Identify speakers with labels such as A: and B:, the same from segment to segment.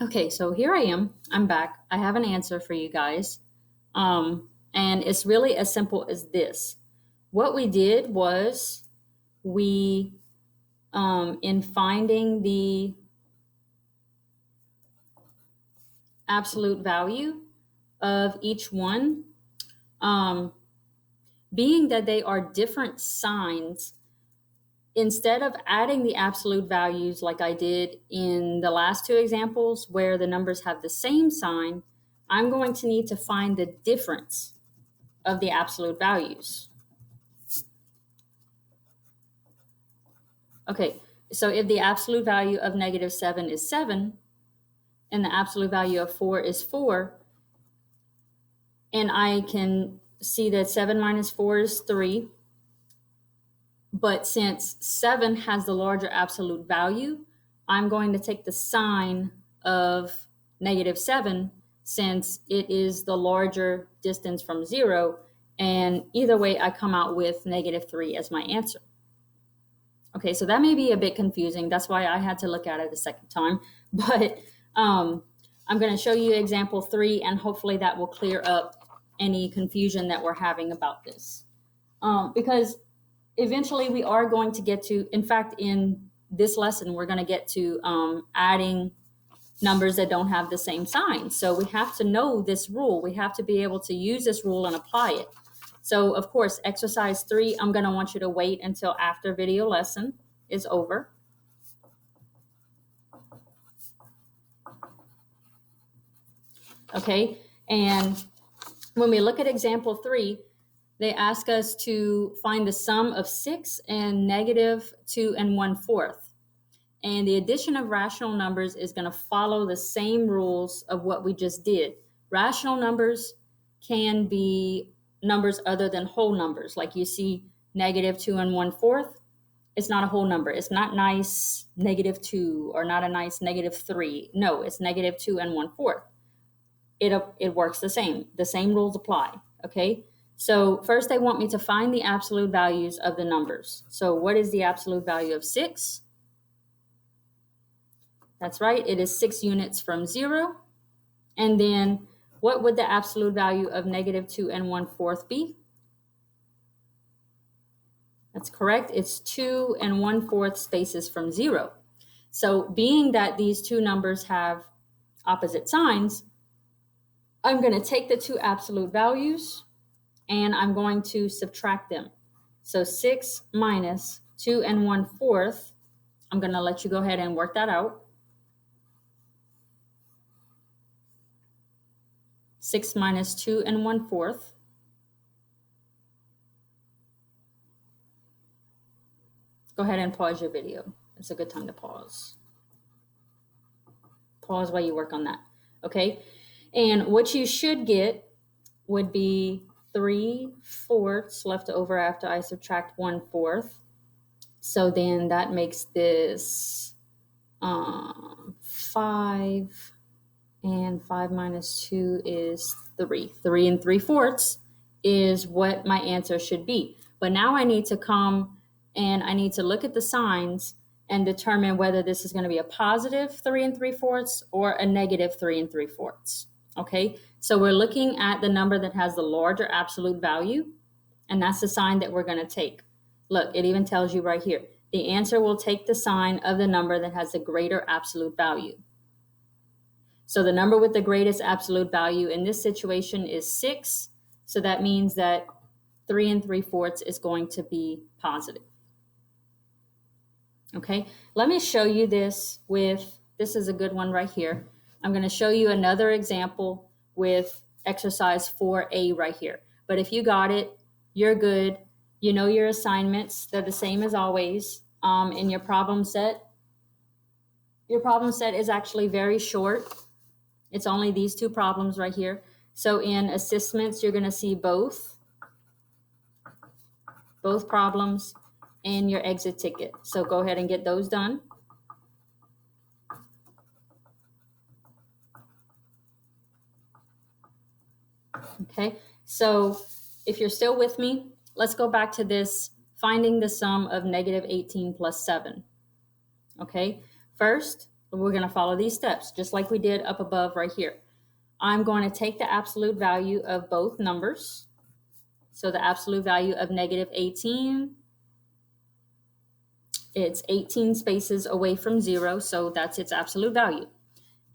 A: Okay, so here I am. I'm back. I have an answer for you guys. And it's really as simple as this. What we did was we, in finding the absolute value of each one, um, being that they are different signs, instead of adding the absolute values like I did in the last two examples where the numbers have the same sign, I'm going to need to find the difference of the absolute values. Okay, so if the absolute value of -7 is 7, and the absolute value of 4 is 4, and I can see that 7 minus 4 is 3, but since 7 has the larger absolute value, I'm going to take the sign of -7 since it is the larger distance from 0, and either way I come out with -3 as my answer. Okay, so that may be a bit confusing. That's why I had to look at it a second time. But I'm going to show you example 3, and hopefully that will clear up any confusion that we're having about this. Because eventually we are going to get to, in fact, in this lesson, we're going to get to adding numbers that don't have the same sign. So we have to know this rule. We have to be able to use this rule and apply it. So of course, exercise 3, I'm going to want you to wait until after video lesson is over. Okay, and when we look at example 3, they ask us to find the sum of 6 and -2 1/4. And the addition of rational numbers is going to follow the same rules of what we just did. Rational numbers can be numbers other than whole numbers. Like you see -2 1/4, it's not a whole number. It's not nice -2 or not a nice -3. No, it's -2 1/4. It works the same. The same rules apply, okay? So first they want me to find the absolute values of the numbers. So what is the absolute value of 6? That's right, it is 6 units from 0. And then what would the absolute value of -2 1/4 be? That's correct, it's 2 1/4 spaces from 0. So being that these two numbers have opposite signs, I'm going to take the two absolute values and I'm going to subtract them. So 6 minus 2 1/4, I'm going to let you go ahead and work that out. 6 minus 2 1/4. Go ahead and pause your video. It's a good time to pause. Pause while you work on that, okay? And what you should get would be 3/4 left over after I subtract 1/4. So then that makes this 5, and 5 minus 2 is 3. 3 3/4 is what my answer should be. But now I need to come and I need to look at the signs and determine whether this is going to be a positive 3 3/4 or a negative 3 3/4. Okay, so we're looking at the number that has the larger absolute value, and that's the sign that we're going to take. Look, it even tells you right here. The answer will take the sign of the number that has the greater absolute value. So the number with the greatest absolute value in this situation is 6. So that means that 3 3/4 is going to be positive. Okay, let me show you this with, this is a good one right here. I'm going to show you another example with exercise 4A right here. But if you got it, you're good. You know your assignments, they're the same as always. In your problem set is actually very short. It's only these two problems right here. So in assessments, you're going to see both problems in your exit ticket. So go ahead and get those done. Okay, so if you're still with me, let's go back to this finding the sum of -18 plus 7. Okay, first, we're going to follow these steps just like we did up above right here. I'm going to take the absolute value of both numbers. So the absolute value of negative 18, it's 18 spaces away from 0, so that's its absolute value.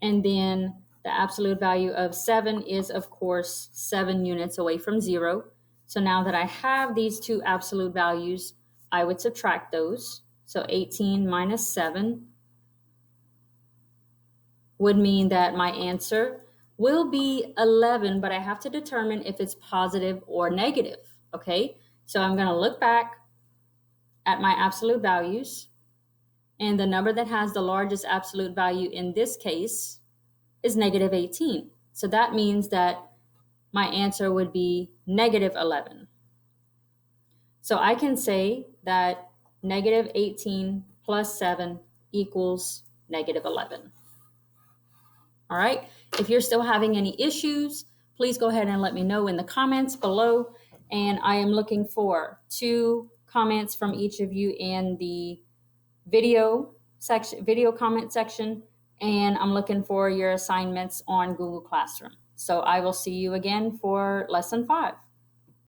A: And then the absolute value of 7 is, of course, 7 units away from 0. So now that I have these two absolute values, I would subtract those. So 18 minus 7 would mean that my answer will be 11, but I have to determine if it's positive or negative, okay? So I'm going to look back at my absolute values, and the number that has the largest absolute value in this case is negative 18. So that means that my answer would be negative 11. So I can say that negative 18 plus 7 equals negative 11. All right. If you're still having any issues, please go ahead and let me know in the comments below. And I am looking for 2 comments from each of you in the video comment section. And I'm looking for your assignments on Google Classroom. So I will see you again for lesson 5.